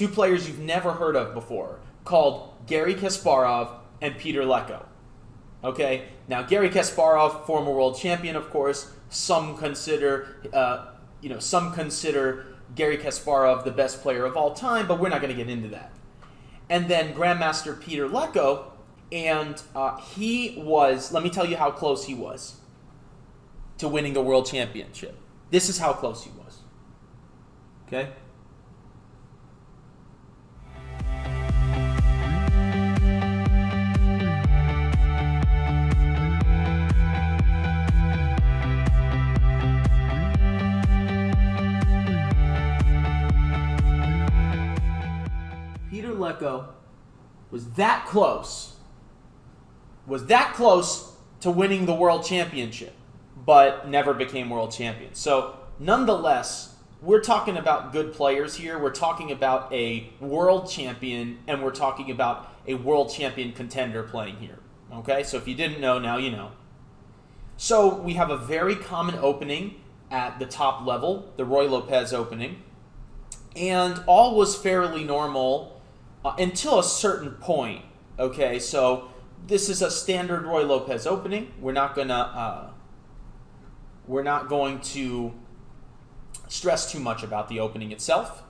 two players you've never heard of before, called Garry Kasparov and Peter Lecko. Okay, now Garry Kasparov, former world champion, of course. Some consider Garry Kasparov the best player of all time, but we're not going to get into that. And then Grandmaster Peter Lecko, and he was, let me tell you how close he was to winning the world championship. This is how close he was. Okay? Peter Lecko was that close to winning the world championship, but never became world champion. So nonetheless, we're talking about good players here. We're talking about a world champion, and we're talking about a world champion contender playing here. Okay, so if you didn't know, now you know. So we have a very common opening at the top level, the Ruy Lopez opening, and all was fairly normal until a certain point. Okay, so this is a standard Ruy Lopez opening. We're not going to stress too much about the opening itself.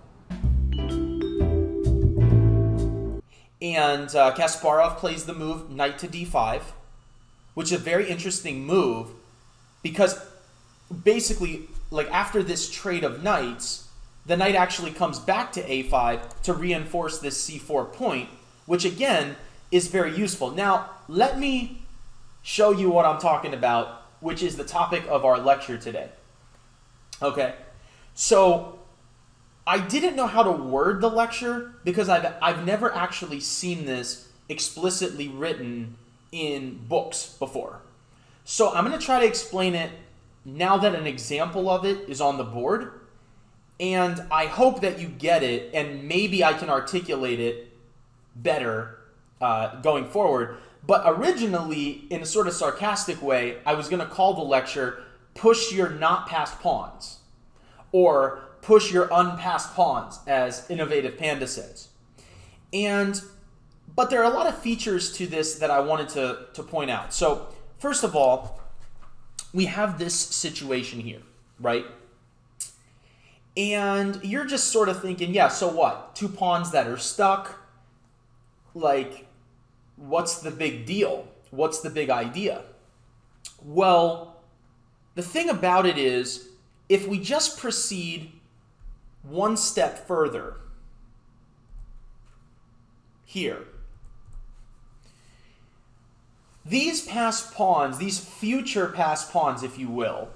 And Kasparov plays the move knight to d5, which is a very interesting move because basically, like after this trade of knights, the knight actually comes back to a5 to reinforce this c4 point, which again is very useful. Now, let me show you what I'm talking about, which is the topic of our lecture today. Okay, so I didn't know how to word the lecture because I've never actually seen this explicitly written in books before. So I'm going to try to explain it now that an example of it is on the board. And I hope that you get it, and maybe I can articulate it better going forward. But originally, in a sort of sarcastic way, I was going to call the lecture "Push Your Not Passed Pawns," or "Push Your Unpassed Pawns," as Innovative Panda says. But there are a lot of features to this that I wanted to point out. So first of all, we have this situation here, right? And you're just sort of thinking, yeah, so what? Two pawns that are stuck? Like, what's the big deal? What's the big idea? Well, the thing about it is, if we just proceed one step further here, these passed pawns, these future passed pawns, if you will,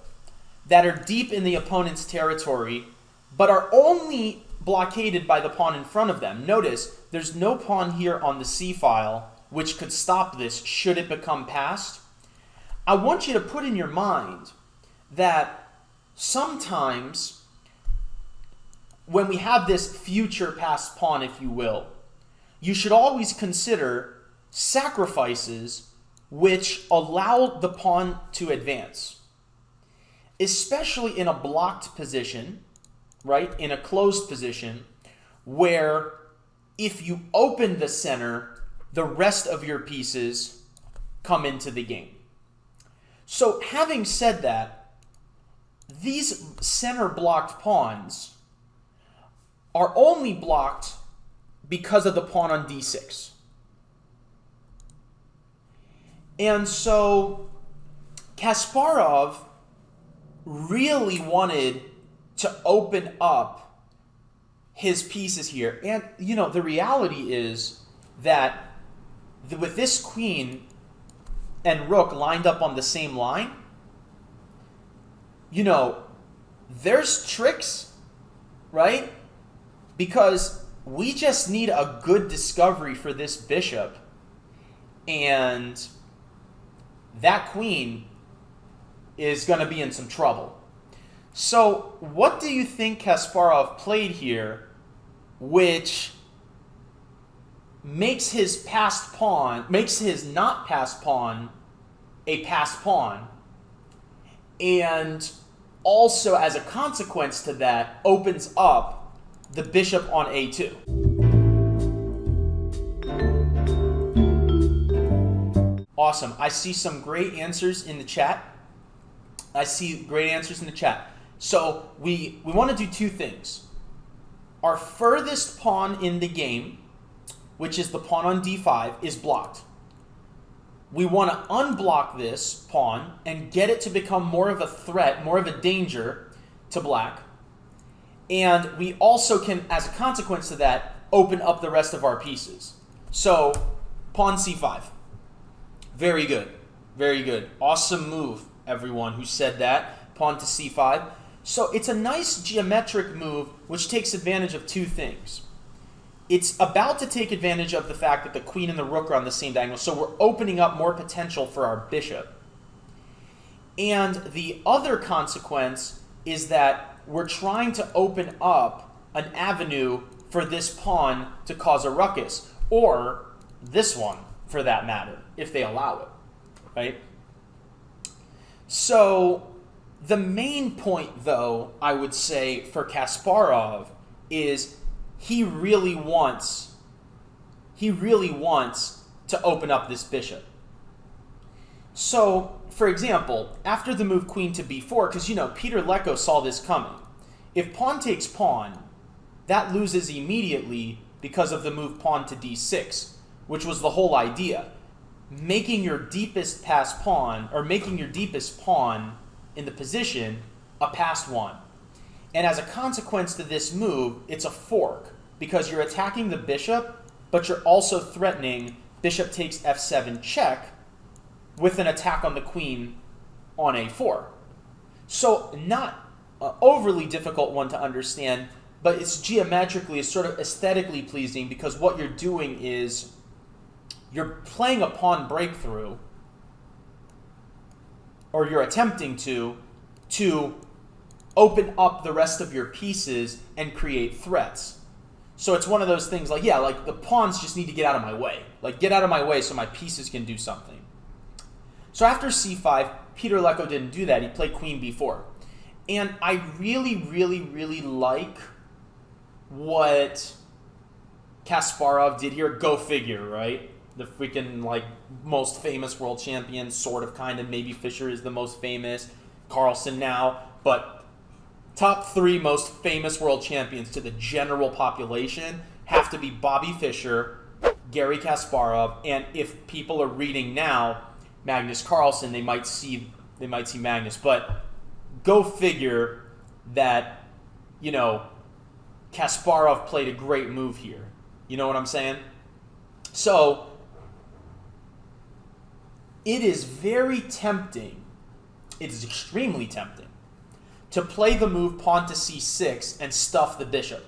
that are deep in the opponent's territory, but are only blockaded by the pawn in front of them. Notice, there's no pawn here on the c-file which could stop this should it become passed. I want you to put in your mind that sometimes when we have this future passed pawn, if you will, you should always consider sacrifices which allow the pawn to advance, especially in a blocked position, right, in a closed position, where if you open the center, the rest of your pieces come into the game. So having said that, these center blocked pawns are only blocked because of the pawn on d6. And so Kasparov really wanted to open up his pieces here. And, you know, the reality is that with this queen and rook lined up on the same line, you know, there's tricks, right? Because we just need a good discovery for this bishop, and that queen is going to be in some trouble. So what do you think Kasparov played here, which makes his passed pawn, makes his not passed pawn a passed pawn, and also as a consequence to that opens up the bishop on a2? Awesome. I see some great answers in the chat. So we want to do two things. Our furthest pawn in the game, which is the pawn on d5, is blocked. We want to unblock this pawn and get it to become more of a threat, more of a danger to black. And we also can, as a consequence of that, open up the rest of our pieces. So, pawn c5. Very good. Very good. Awesome move, everyone who said that. Pawn to c5. So, it's a nice geometric move which takes advantage of two things. It's about to take advantage of the fact that the queen and the rook are on the same diagonal, so we're opening up more potential for our bishop. And the other consequence is that we're trying to open up an avenue for this pawn to cause a ruckus, or this one, for that matter, if they allow it, right? So the main point, though, I would say, for Kasparov is he really wants to open up this bishop. So, for example, after the move queen to b4, because, Peter Lecko saw this coming. If pawn takes pawn, that loses immediately because of the move pawn to d6, which was the whole idea. Making your deepest passed pawn, or making your deepest pawn in the position a passed one. And as a consequence to this move, it's a fork, because you're attacking the bishop, but you're also threatening bishop takes f7 check with an attack on the queen on a4. So not an overly difficult one to understand, but it's geometrically, it's sort of aesthetically pleasing, because what you're doing is you're playing a pawn breakthrough, or you're attempting to open up the rest of your pieces and create threats. So it's one of those things like, the pawns just need to get out of my way. Like, get out of my way so my pieces can do something. So after c5, Peter Lecko didn't do that. He played queen b4. And I really, really, really like what Kasparov did here. Go figure, right? The freaking, most famous world champion, sort of, kind of. Maybe Fischer is the most famous. Carlsen now. But top 3 most famous world champions to the general population have to be Bobby Fischer, Garry Kasparov, and if people are reading now, Magnus Carlsen, they might see Magnus. But go figure that, Kasparov played a great move here. You know what I'm saying? So it is very tempting. It is extremely tempting to play the move pawn to c6 and stuff the bishop.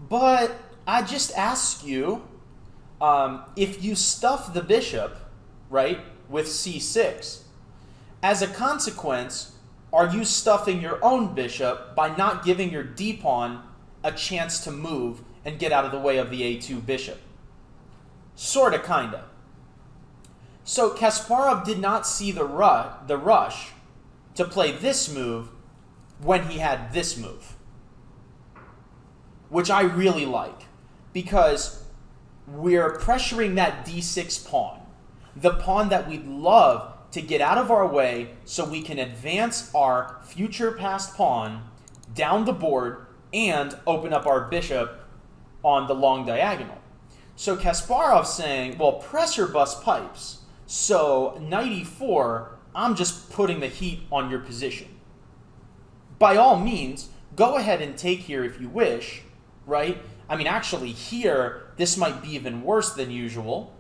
But I just ask you, if you stuff the bishop, right, with c6, as a consequence, are you stuffing your own bishop by not giving your d-pawn a chance to move and get out of the way of the a2 bishop? Sorta, kinda. So Kasparov did not see the rush to play this move when he had this move, which I really like, because we're pressuring that d6 pawn, the pawn that we'd love to get out of our way so we can advance our future passed pawn down the board and open up our bishop on the long diagonal. So Kasparov's saying, well, pressure bust pipes. So knight e4, I'm just putting the heat on your position. By all means, go ahead and take here if you wish, right? I mean, actually here, this might be even worse than usual.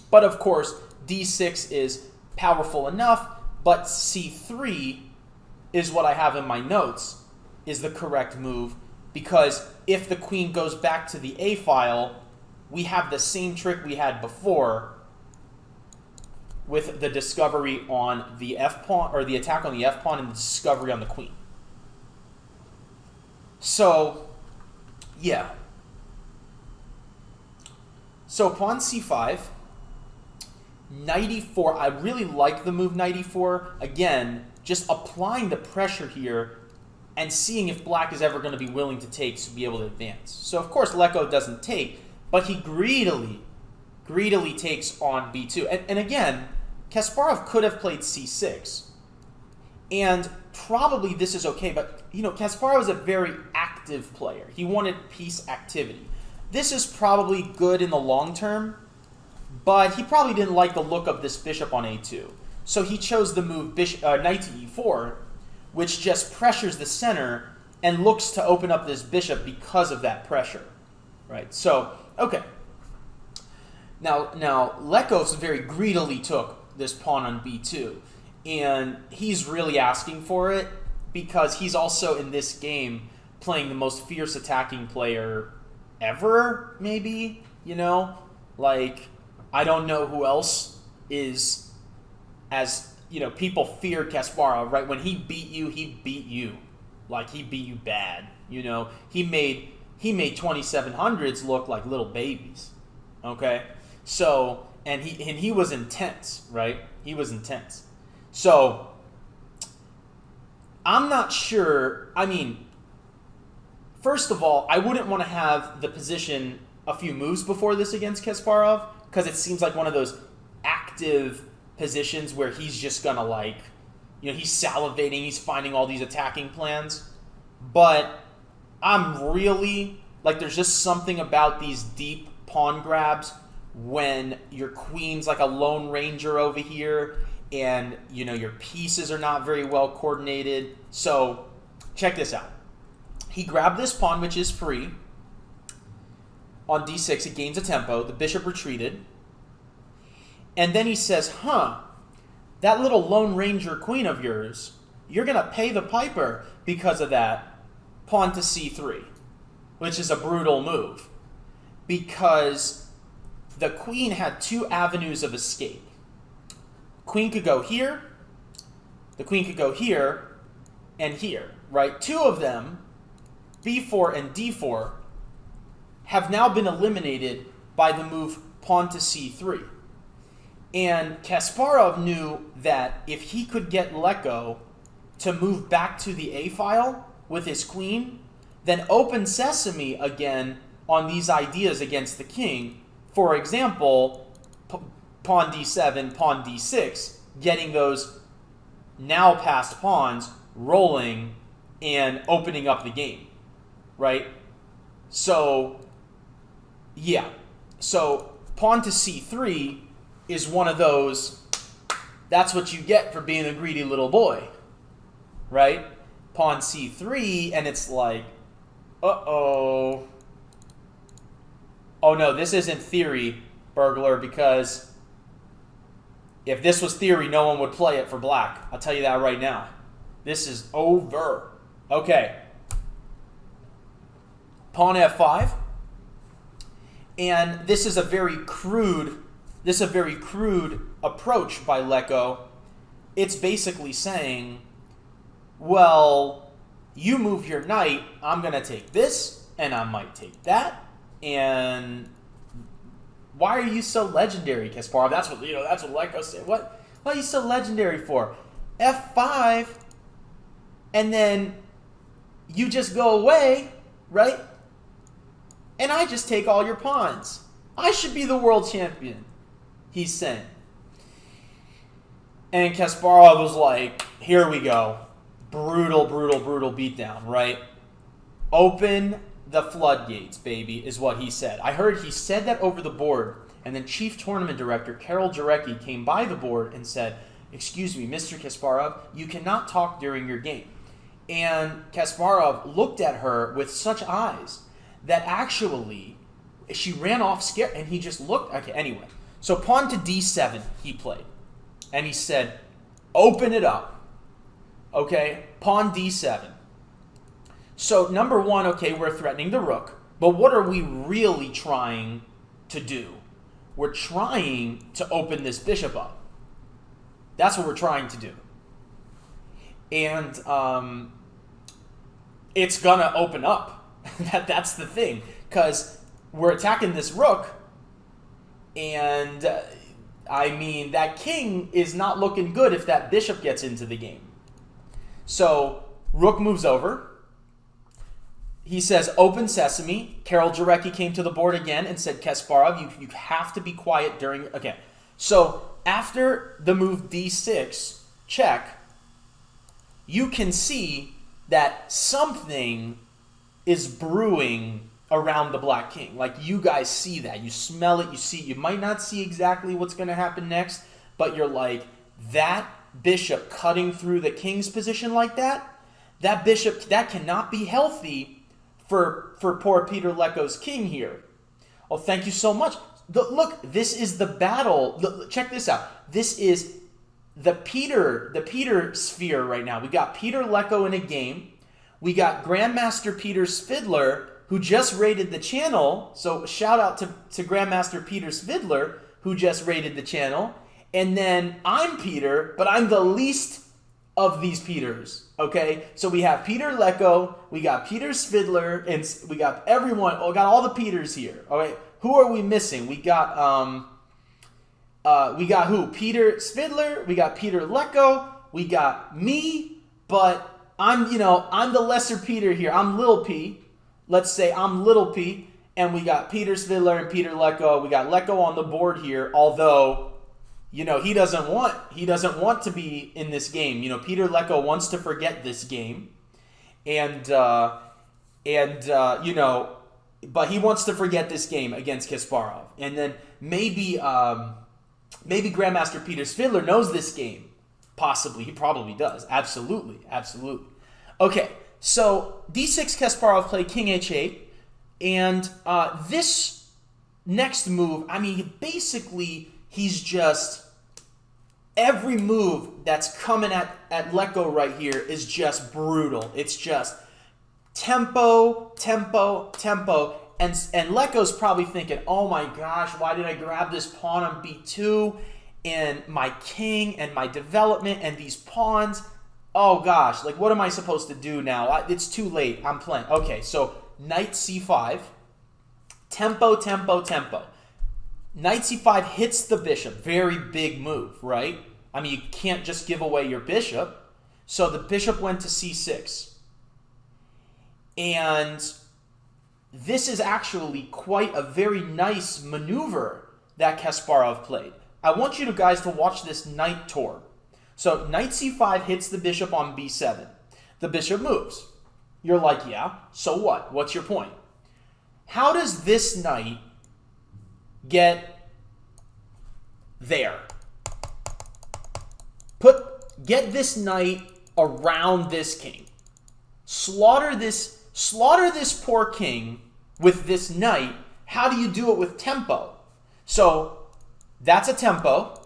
But of course, d6 is powerful enough, but c3 is what I have in my notes, is the correct move, because if the queen goes back to the a file, we have the same trick we had before with the discovery on the f pawn, or the attack on the f pawn, and the discovery on the queen. So, yeah. So pawn c5, knight e4. I really like the move knight e4. Again, just applying the pressure here and seeing if black is ever going to be willing to take to be able to advance. So of course Lecko doesn't take, but he greedily greedily takes on b2. And again, Kasparov could have played c6. And probably this is okay, but, you know, Kasparov is a very active player. He wanted piece activity. This is probably good in the long term, but he probably didn't like the look of this bishop on a2. So he chose the move knight to e4, which just pressures the center and looks to open up this bishop because of that pressure, right? So, okay. Now Lekos very greedily took this pawn on b2, and he's really asking for it because he's also in this game playing the most fierce attacking player ever, maybe, you know? Like, I don't know who else is as, you know, people feared Kasparov, right? When he beat you, he beat you. Like, he beat you bad, you know? He made 2700s look like little babies, okay? So, and he was intense, right? He was intense. So, I'm not sure, I mean, first of all, I wouldn't want to have the position a few moves before this against Kasparov, because it seems like one of those active positions where he's just going to, like, you know, he's salivating, he's finding all these attacking plans. But I'm really, like, there's just something about these deep pawn grabs when your queen's like a lone ranger over here and, you know, your pieces are not very well coordinated. So, check this out. He grabbed this pawn, which is free. On d6, it gains a tempo. The bishop retreated. And then he says, that little Lone Ranger queen of yours, you're going to pay the piper because of that pawn to c3, which is a brutal move. Because the queen had two avenues of escape. Queen could go here. The queen could go here and here, right? Two of them, b4 and d4, have now been eliminated by the move pawn to c3. And Kasparov knew that if he could get Leko to move back to the A file with his queen, then open sesame again on these ideas against the king. For example, pawn d7, pawn d6, getting those now passed pawns rolling and opening up the game, right? So, yeah. So, pawn to c3 is one of those, that's what you get for being a greedy little boy, right? Pawn c3, and it's like, uh-oh. Oh no, this isn't theory, burglar, because if this was theory, no one would play it for black. I'll tell you that right now. This is over. Okay. Pawn f5. And this is a very crude approach by Leko. It's basically saying, well, you move your knight, I'm going to take this, and I might take that, and why are you so legendary, Kasparov? That's what Leko said. What are you so legendary for? F5, and then you just go away, right? And I just take all your pawns. I should be the world champion, he's saying. And Kasparov was like, here we go. Brutal, brutal, brutal beatdown, right? Open the floodgates, baby, is what he said. I heard he said that over the board, and then Chief Tournament Director Karol Jarecki came by the board and said, excuse me, Mr. Kasparov, you cannot talk during your game. And Kasparov looked at her with such eyes that actually she ran off scared, and he just looked. Okay, anyway. So pawn to d7 he played. And he said, open it up. Okay, pawn d7. So number one, okay, we're threatening the rook. But what are we really trying to do? We're trying to open this bishop up. That's what we're trying to do. And it's going to open up. That's the thing. Because we're attacking this rook. And, I mean, that king is not looking good if that bishop gets into the game. So, rook moves over. he says, open sesame. Karol Jarecki came to the board again and said, Kasparov, you have to be quiet during... Okay, so after the move d6, check, you can see that something is brewing around the black king. Like, you guys see that. You smell it, you see it. You might not see exactly what's going to happen next, but you're like, that bishop cutting through the king's position like that, that bishop, that cannot be healthy for poor Peter Leko's king here. Oh, thank you so much. Look, this is the battle. Check this out. This is the Peter sphere right now. We got Peter Leko in a game. We got Grandmaster Peter Svidler, who just raided the channel. So shout out to Grandmaster Peter Svidler, who just raided the channel. And then I'm Peter, but I'm the least of these Peters. Okay, so we have Peter Leko, we got Peter Svidler, and we got everyone. Oh, we got all the Peters here. All right, who are we missing? We got who? Peter Svidler. We got Peter Leko. We got me, but I'm the lesser Peter here. I'm Little P. Let's say I'm Little P, and we got Peter Svidler and Peter Leko. We got Leko on the board here, although, he doesn't want to be in this game. Peter Leko wants to forget this game, but he wants to forget this game against Kasparov. And then maybe Grandmaster Peter Svidler knows this game. Possibly, he probably does. Absolutely. Okay, so d6 Kasparov played King h8, and this next move, basically, he's just, every move that's coming at Leko right here is just brutal. It's just tempo. And Leko's probably thinking, oh my gosh, why did I grab this pawn on b2? And my king and my development and these pawns. Oh gosh, like, what am I supposed to do now? It's too late. I'm playing. Okay, so knight c5. Tempo. Knight c5 hits the bishop. Very big move, right? You can't just give away your bishop. So the bishop went to c6. And this is actually quite a very nice maneuver that Kasparov played. I want you guys to watch this knight tour. So knight c5 hits the bishop on b7. The bishop moves. You're like, yeah, so what? What's your point? How does this knight get there? Get this knight around this king. Slaughter this poor king with this knight. How do you do it with tempo? So that's a tempo.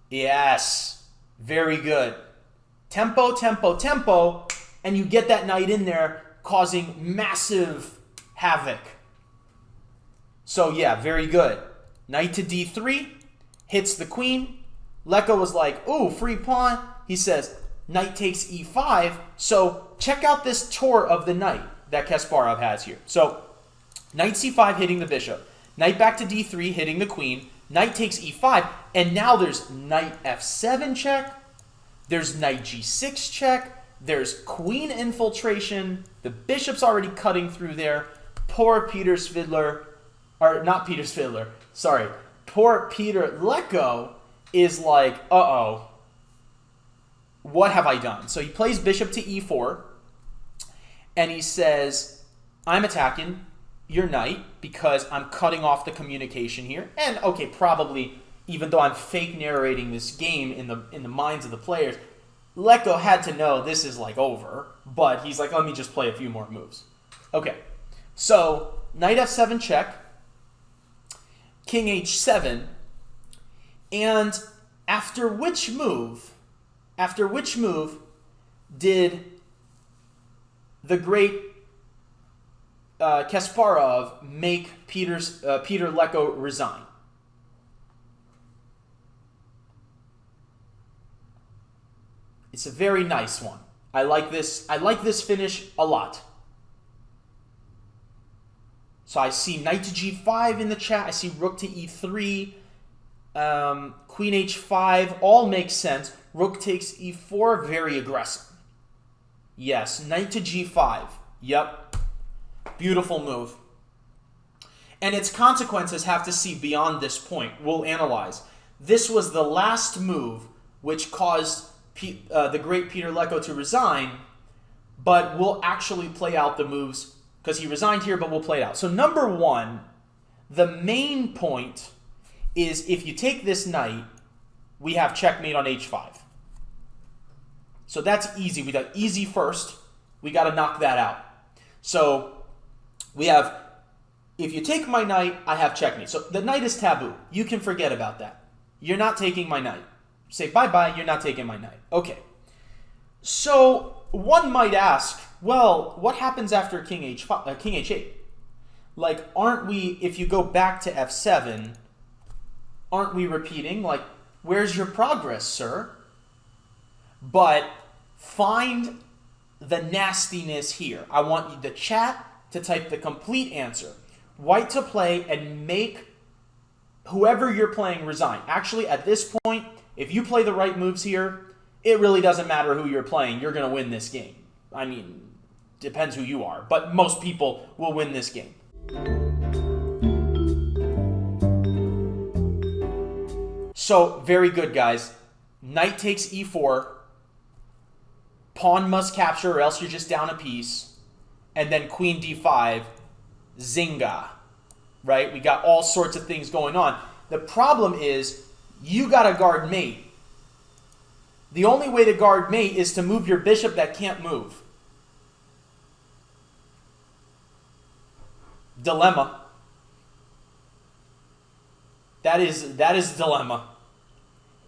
Yes, very good. Tempo, and you get that knight in there, causing massive havoc. So yeah, very good. Knight to d3, hits the queen. Leko was like, ooh, free pawn. He says, knight takes e5. So check out this tour of the knight that Kasparov has here. So knight c5 hitting the bishop. Knight back to d3 hitting the queen. Knight takes e5. And now there's knight f7 check. There's knight g6 check. There's queen infiltration. The bishop's already cutting through there. Poor Peter Svidler. Or not Peter Svidler. Sorry. Poor Peter Leko is like, uh-oh. What have I done? So he plays bishop to e4. And he says, I'm attacking your knight because I'm cutting off the communication here. And okay, probably, even though I'm fake narrating this game in the minds of the players, Leko had to know this is like over. But he's like, let me just play a few more moves. Okay, so knight f7 check. King h7. And after which move did the great Kasparov make Peter Leko resign? It's a very nice one. I like this finish a lot. So I see knight to g5 in the chat. I see rook to e3. Queen h5, all makes sense. Rook takes e4, very aggressive. Yes, knight to g5. Yep. Beautiful move. And its consequences have to see beyond this point. We'll analyze. This was the last move which caused the great Peter Lecco to resign, but we'll actually play out the moves because he resigned here, but we'll play it out. So number one, the main point is if you take this knight, we have checkmate on h5. So that's easy. We got easy first. We got to knock that out. So we have, if you take my knight, I have checkmate. So the knight is taboo. You can forget about that. You're not taking my knight. Say bye-bye, you're not taking my knight. Okay. So one might ask, well, what happens after king h8? Like, aren't we, if you go back to f7, aren't we repeating, like, where's your progress, sir? But find the nastiness here. I want you, the chat, to type the complete answer. White to play and make whoever you're playing resign. Actually, at this point, if you play the right moves here, it really doesn't matter who you're playing. You're going to win this game. I mean, depends who you are, but most people will win this game. So, very good, guys. Knight takes e4. Pawn must capture or else you're just down a piece. And then queen d5. Zynga. Right? We got all sorts of things going on. The problem is you got to guard mate. The only way to guard mate is to move your bishop that can't move. Dilemma. That is a dilemma.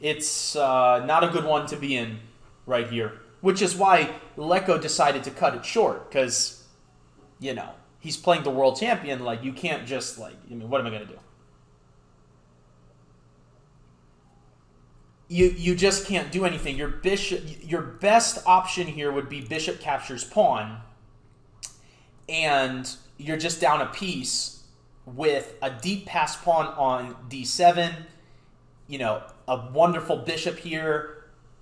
It's not a good one to be in right here. Which is why Lecco decided to cut it short. Because, you know, he's playing the world champion. Like, you can't just, like, I mean, what am I going to do? You just can't do anything. Your best option here would be bishop captures pawn. And you're just down a piece with a deep pass pawn on d7. You know, a wonderful bishop here.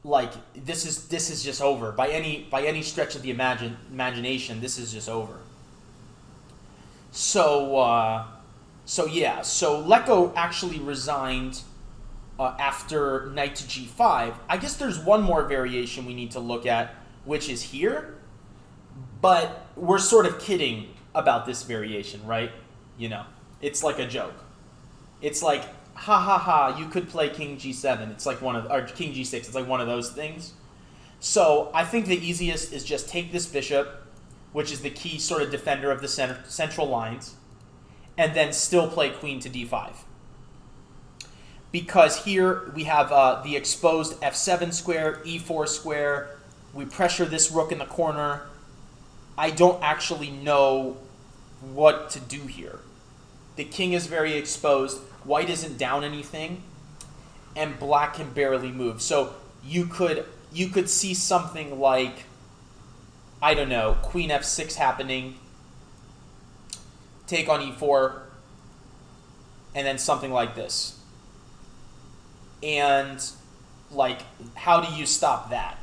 Like, this is just over. By any stretch of the imagination, this is just over. So yeah. So Lecco actually resigned after knight to g5. I guess there's one more variation we need to look at, which is here. But we're sort of kidding about this variation, right? You know, it's like a joke. It's like, ha ha ha, you could play king g7. It's like or king g6. It's like one of those things. So I think the easiest is just take this bishop, which is the key sort of defender of the central lines, and then still play queen to d5. Because here we have the exposed f7 square, e4 square. We pressure this rook in the corner. I don't actually know what to do here. The king is very exposed. White isn't down anything. And black can barely move. So you could see something like, I don't know, queen f6 happening. Take on e4. And then something like this. And, like, how do you stop that?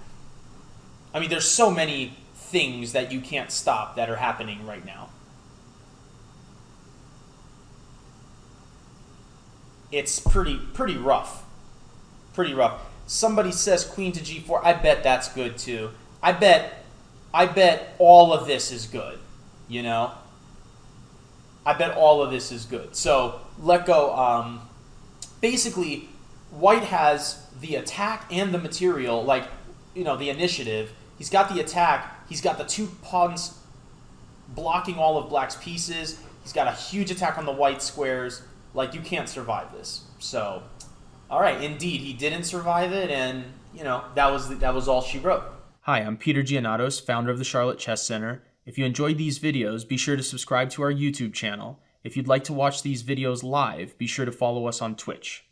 I mean, there's so many things that you can't stop that are happening right now. It's pretty rough. Pretty rough. Somebody says queen to g4. I bet that's good too. I bet all of this is good, you know? I bet all of this is good. So, Lecco, basically, White has the attack and the material, like, you know, the initiative. He's got the attack. He's got the two pawns blocking all of black's pieces. He's got a huge attack on the white squares. Like, you can't survive this. So, all right, indeed, he didn't survive it, and, you know, that was all she wrote. Hi, I'm Peter Giannatos, founder of the Charlotte Chess Center. If you enjoyed these videos, be sure to subscribe to our YouTube channel. If you'd like to watch these videos live, be sure to follow us on Twitch.